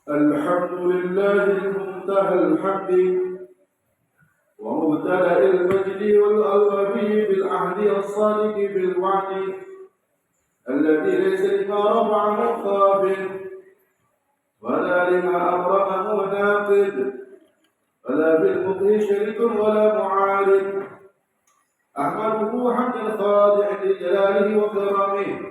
الحمد لله المنتهى الحمد ومبتدأ المجد والألوفي بالعهد الصادق بالوعد الذي ليس لما رفعه خافض ولا لما أبرمه ناقد ولا بالمطيع شريك ولا معارض أحمده حمد الخاضع لجلاله وكرمه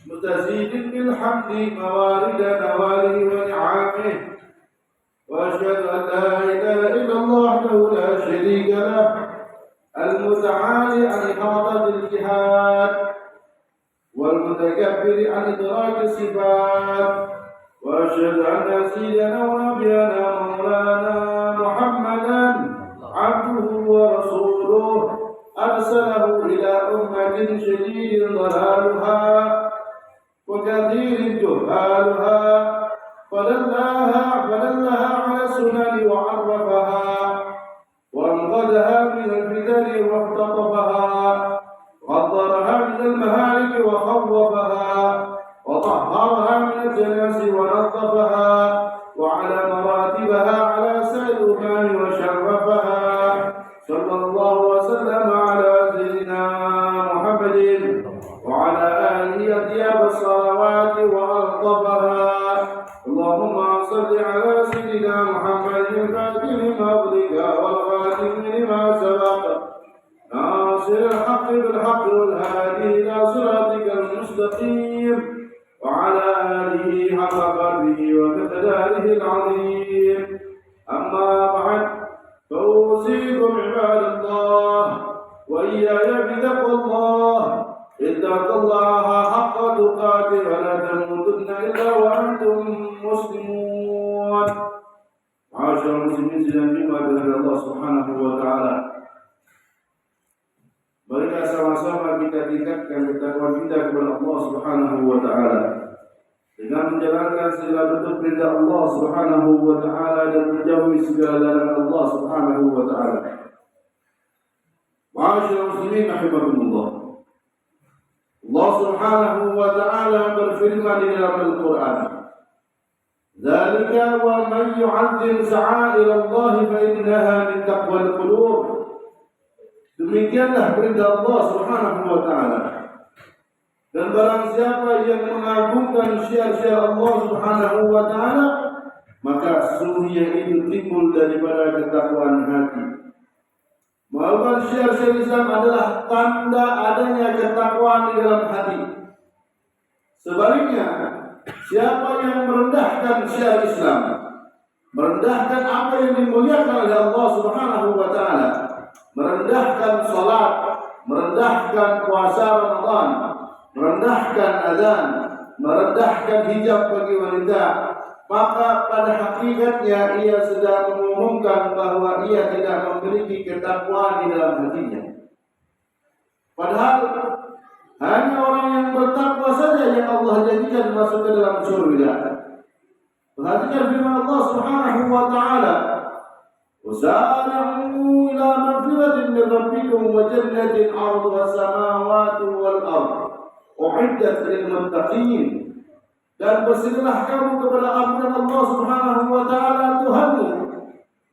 متزيد بالحمد موارد نواله ونعامه وأشهد أن لا إله إلا الله وحده لا شريك له المتعالي عن إحاطة الجهاد والمتكبر عن إدراك الصفات وأشهد أن سيدنا ونبينا مولانا محمدا عبده ورسوله أرسله إلى أمة شديد ضلالها وكثير جهالها فدلها على السنن وعرفها وانقذها من الفتن واختطفها وحذرها من المهالك وخوفها وطهرها من الجناس ونظفها وعلى مراتبها على سائر الأمم وشرفها صلى الله وسلم على سيدنا محمد وعلى آله أطيب الصلوات وألطفها اللهم صل على سيدنا محمد الفاتح لما أغلق والخاتم لما سبق ناصر الحق بالحق والهادي إلى صراطك المستقيم وعلى آله حق قدره ومقداره العظيم أما بعد فأوصيكم عباد الله وإياي بتقوى الله اتقوا الله حق تقاته ولا تموتن إلا وأنتم مسلمون. معاشر المسلمين sedang dimuliakan Allah Subhanahu wa taala. Marilah sama-sama kita tingkatkan ketakwaan kita kepada Allah Subhanahu wa taala dengan menjalankan segala bentuk perintah Allah Subhanahu wa taala dan menjauhi segala larangan Allah Subhanahu wa taala. Ma'asyiral muslimin rahimakumullah. Allah Subhanahu wa taala berfirman di dalam Al-Qur'an, "Dzalika wa man yu'azzim sha'air Allah fa innaha min taqwal qulub." Demikianlah perintah Allah Subhanahu wa taala. Dan barang siapa yang mengagungkan syiar-syiar Allah Subhanahu wa taala, maka sesungguhnya itu timbul daripada ketakwaan hati. Melakukan syiar-syiar Islam adalah tanda adanya ketakwaan di dalam hati. Sebaliknya, siapa yang merendahkan syiar Islam, merendahkan apa yang dimuliakan oleh Allah Subhanahu wa taala, merendahkan salat, merendahkan puasa Ramadan, merendahkan azan, merendahkan hijab bagi wanita, maka pada hakikatnya ia sedang mengumumkan bahwa ia tidak memiliki ketakwaan di dalam hatinya. Padahal hanya orang yang bertakwa saja yang Allah jadikan masuk ke dalam surga. Perhatikan firman Allah Subhanahu wa taala, "Wasari'u ila maghfiratin min rabbikum wa jannatin 'arduha as-samawati wal ardh u'iddat lil muttaqin." Dan bersegeralah kamu kepada ampunan Allah Subhanahu wa taala Tuhanmu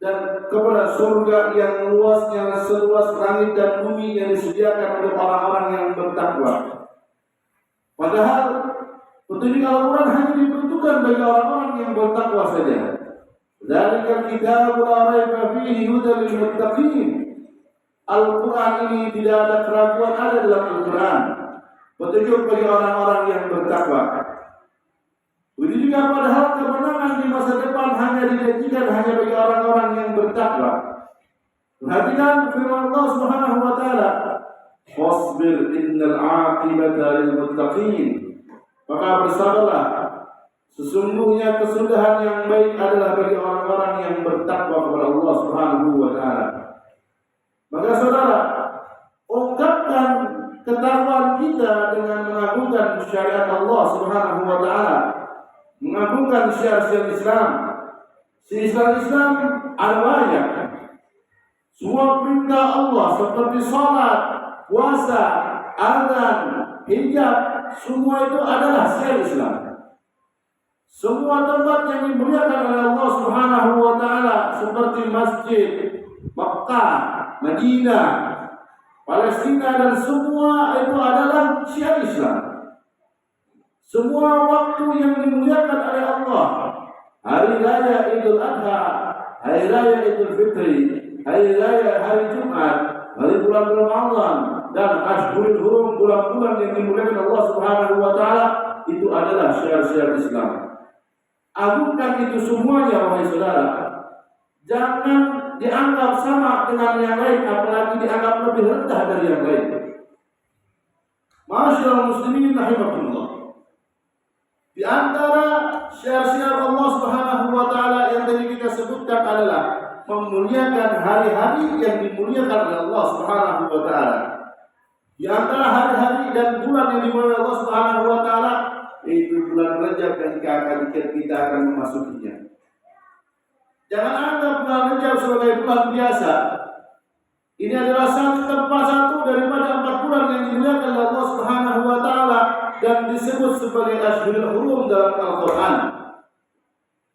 dan kepada surga yang luasnya seluas langit dan bumi yang disediakan untuk orang-orang yang bertakwa. Padahal petunjuk Al-Quran hanya diperuntukkan bagi orang-orang yang bertakwa saja. Dzalikal kitabul la raiba fihi hudan lil muttaqin. Al-Quran ini tidak ada keraguan ada dalam Al-Quran. Petunjuk bagi orang-orang yang bertakwa. Begitu juga padahal kemenangan di masa depan hanya dijanjikan hanya bagi orang-orang yang bertakwa. Perhatikan firman Allah Subhanahu wa taala, "Wasbir innal 'aqibata lil muttaqin." Maka bersabarlah, sesungguhnya kesudahan yang baik adalah bagi orang-orang yang bertakwa kepada Allah Subhanahu wa taala. Maka saudara, ungkapkan ketakwaan kita dengan mengagungkan syariat Allah Subhanahu wa taala, mengagungkan syiar-syiar Islam. Islam ada banyak. Semua perintah Allah seperti salat, puasa, azan, hijab, semua itu adalah syiar Islam. Semua tempat yang dimuliakan oleh Allah Subhanahu wa taala seperti masjid Makkah, Madinah, Palestina dan semua itu adalah syiar Islam. Semua waktu yang dimuliakan oleh Allah, hari raya Idul Adha, hari raya Idul Fitri, hari raya hari Jumat, hari bulan Ramadan dan Ashhurul Hurum, bulan-bulan yang dimuliakan Allah Subhanahu wa taala, itu adalah syiar-syiar Islam. Agungkan itu semuanya wahai saudara. Jangan dianggap sama dengan yang lain, apalagi dianggap lebih rendah dari yang lain. Ma'asyiral muslimin rahimakumullah. Di antara syiar-syiar Allah Subhanahu wa taala yang tadi kita sebutkan adalah memuliakan hari-hari yang dimuliakan oleh Allah Subhanahu wa taala. Di antara hari-hari dan bulan yang dimuliakan oleh Allah Subhanahu wa taala itu bulan Rajab yang kita akan memasukinya. Jangan anggap bulan Rajab sebagai bulan biasa. Ini adalah satu daripada 4 bulan yang dimuliakan oleh Allah Subhanahu wa taala dan disebut sebagai Ashhurul Hurum dalam Al-Qur'an.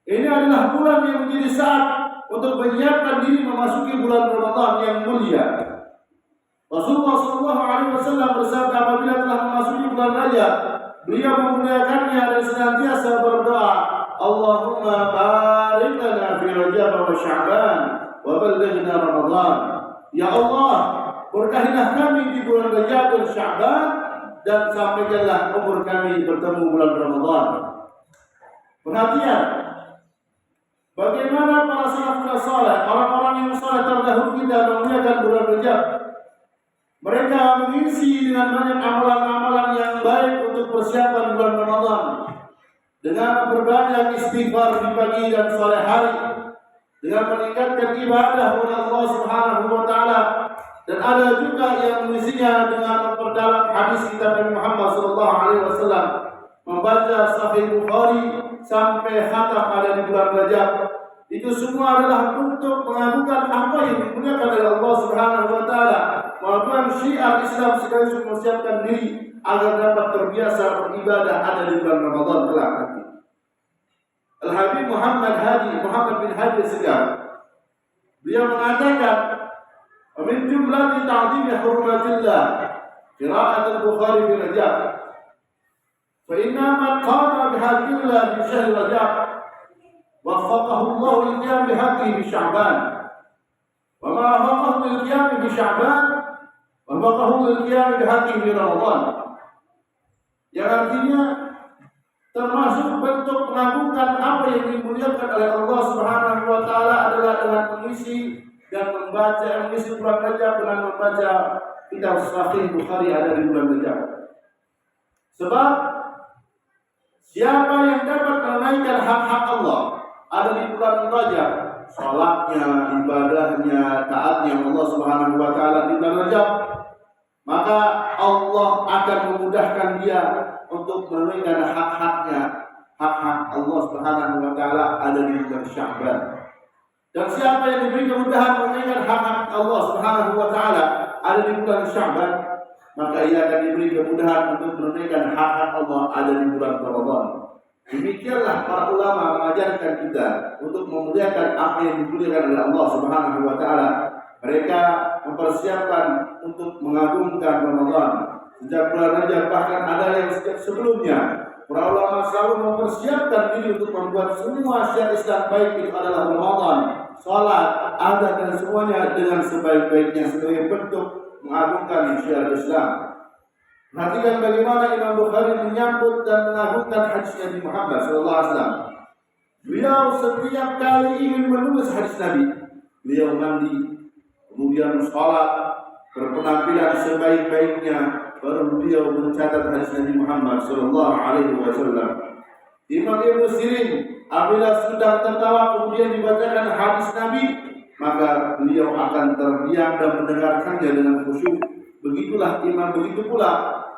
Ini adalah bulan yang menjadi saat untuk menyiapkan diri memasuki bulan Ramadan yang mulia. Rasulullah SAW bersabda apabila telah memasuki bulan Rajab, beliau memuliakannya dan senantiasa berdoa, Allahumma barik lana fi Rajab wa Sya'ban wa ballighna Ramadan. Ya Allah, berkahilah kami di bulan Rajab dan Sya'ban dan sampaikanlah umur kami bertemu bulan Ramadan. Perhatian, bagaimana para salafus saleh, orang-orang yang saleh terdahulu kita memuliakan bulan Rajab. Mereka mengisi dengan banyak amalan-amalan yang baik untuk persiapan bulan Ramadan. Dengan berbanyak istighfar di pagi dan sore hari, dengan meningkatkan ibadah kepada Allah Subhanahu wa taala, dan ada juga yang mengisinya dengan memperdalam hadis kitab Nabi Muhammad sallallahu alaihi wasallam, membaca Sahih Bukhari sampai khatam ada di bulan Rajab. Itu semua adalah untuk mengagungkan apa yang dimuliakan oleh Allah Subhanahu wa taala, melakukan syiar Islam sekaligus mempersiapkan diri agar dapat terbiasa beribadah ada di bulan Ramadan kelak nanti. Al-Habib Muhammad bin Hadi Segar, beliau mengatakan, "Min jumlati ta'dhimi hurumatillah qira'at al-Bukhari fi Rajab. Fa inna man qama bihaqillah fi syahr Rajab waffaqahu Allah lil-qiyam bihaqqihi fi Sya'ban. Wa ma waffaqahu lil-qiyam bi Sya'ban waffaqahu lil-qiyam bihaqqihi fi Ramadan." Yang artinya termasuk bentuk mengagungkan apa yang dimuliakan oleh Allah Subhanahu wa taala adalah dengan mengisi dan mengisi bulan Rajab dengan membaca kitab Sahih Bukhari ada di bulan Rajab. Sebab siapa yang dapat menunaikan hak-hak Allah ada di bulan Rajab, salatnya, ibadahnya, taatnya Allah Subhanahu wa taala di bulan Rajab, maka Allah akan memudahkan dia untuk menunaikan hak-haknya. Hak-hak Allah Subhanahu wa taala ada di bulan Sya'ban. Dan siapa yang diberi kemudahan menunaikan hak-hak Allah Subhanahu wa taala ada di bulan Sya'ban, maka ia akan diberi kemudahan untuk menunaikan hak-hak Allah ada di bulan Ramadan. Demikianlah para ulama mengajarkan kita untuk memuliakan apa yang dimuliakan oleh Allah Subhanahu wa taala. Mereka mempersiapkan untuk mengagungkan Ramadan sejak bulan Rajab, bahkan ada yang sejak sebelumnya. Para ulama selalu mempersiapkan diri untuk membuat semua syiar Islam baik itu adalah Ramadan, salat, adat dan semuanya dengan sebaik-baiknya sebagai bentuk mengagungkan syiar Islam. Perhatikan bagaimana Imam Bukhari menyambut dan mengagungkan hadis Nabi Muhammad SAW. Beliau setiap kali ingin menulis hadis Nabi, beliau mandi, kemudian salat, berpenampilan sebaik-baiknya, baru beliau mencatat hadis Nabi Muhammad sallallahu alaihi wasallam. Imam Ibnu Sirin apabila sudah tertawa kemudian dibacakan hadis Nabi, maka beliau akan terdiam dan mendengarkannya dengan khusyuk. Begitu pula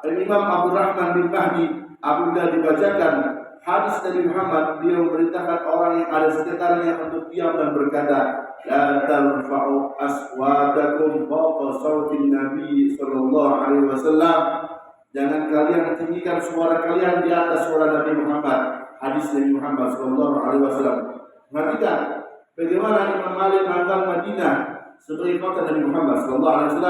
Imam Abdurrahman bin Mahdi apabila dibacakan hadis Nabi Muhammad, beliau memerintahkan orang yang ada sekitarnya untuk diam dan berkata, la tarfa'u aswadakum fawqa sautin Nabi sallallahu alaihi wasallam. Jangan kalian tinggikan suara kalian di atas suara Nabi Muhammad. hadis Nabi Muhammad SAW. Perhatikan bagaimana Imam Malik menganggap Madinah sebagai kota Nabi Muhammad SAW.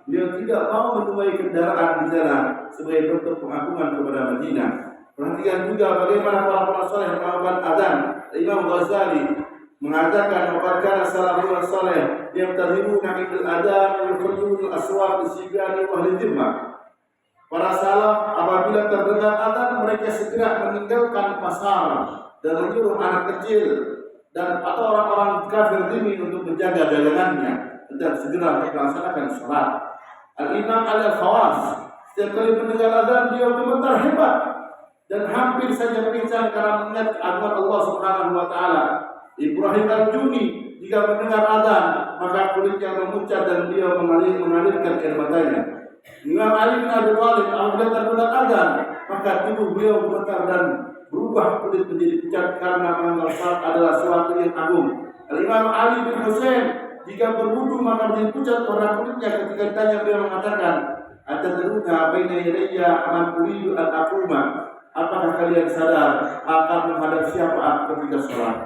Beliau tidak mau menuai kendaraan di sana sebagai bentuk pengagungan kepada Madinah. Perhatikan juga bagaimana para saleh melakukan adzan. Imam Ghazali mengatakan bahwa salafus saleh yamtaziruna bil adzan wa yukhrijuna al-aswaq bisigani wa ahli dhimmah. Para salaf apabila terdengar adzan mereka segera meninggalkan pasar dan menyuruh anak kecil dan atau orang-orang kafir dhimmi untuk menjaga dagangannya dan segera melaksanakan salat. Al-Imam Al-Khawas setiap kali mendengar adzan dia gemetar hebat dan hampir saja pingsan karena mengingat keagungan Allah Subhanahu wa taala. Ibrahim Al-Juni jika mendengar adzan maka kulitnya memucat dan dia mengalirkan air matanya. Imam Ali bin Abi Thalib apabila terdengar adzan maka tubuh beliau gemetar dan berubah kulit menjadi pucat karena menganggap salat adalah suatu yang agung. Imam Ali bin Husain jika berwudu maka menjadi pucat warna kulitnya ketika ditanya beliau mengatakan atadruna baina yadayya man uridu an aquma. Apakah kalian sadar akan menghadap siapa ketika sholat?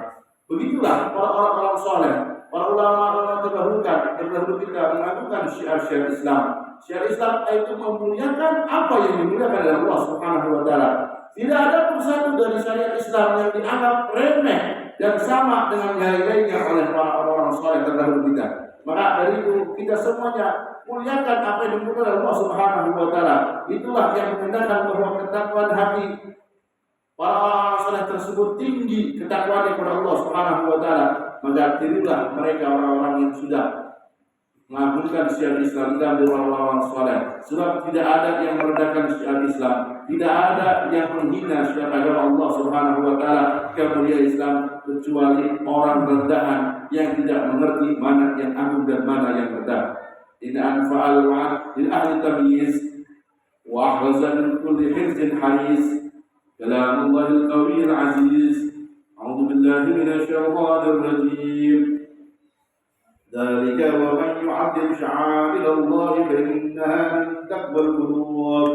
Begitulah para orang-orang soleh, para ulama-ulama terdahulu kita mengagungkan syiar-syiar Islam. Syiar Islam itu memuliakan apa yang dimuliakan oleh Allah Subhanahu wa taala. Tidak ada pun satu dari syariat Islam yang dianggap remeh dan sama dengan lain-lainnya oleh para orang-orang soleh terdahulu kita. Maka dari itu kita semuanya muliakan apa yang dimuliakan oleh Allah Subhanahu wa taala. Itulah yang menandakan bahwa ketakwaan hati para orang saleh tersebut tinggi ketakwaan kepada Allah Subhanahu wa taala. Maka tirulah mereka orang-orang yang sudah mengagungkan syiar Islam dan orang-orang saleh. Sebab tidak ada yang merendahkan syiar Islam, tidak ada yang menghina syiar agama Allah Subhanahu wa taala kemuliaan Islam kecuali orang rendahan yang tidak mengerti mana yang agung dan mana yang rendah. Inna anfa'al wa'ad lil ahli tamyiz wa ahrazan kulli hizbin haris. Kalamullahil qawiyil aziz. A'udzu billahi minasyaitonir rajim. Dzalika wa man yu'azzim sya'airallahi fa innaha min taqwal qulub.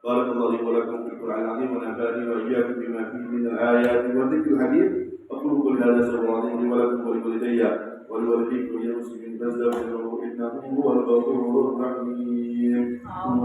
Barakallahu li wa lakum fil Qur'anil 'azim wa nafa'ani wa iyyakum bima fihi min al-ayati wa dhikril hakim. Aqulu qawli hadha subhanallahi li wa lakum wa li walidayya wa li walidaykum ya muslimin fastaghfiruhu innahu huwal ghafurur rahim.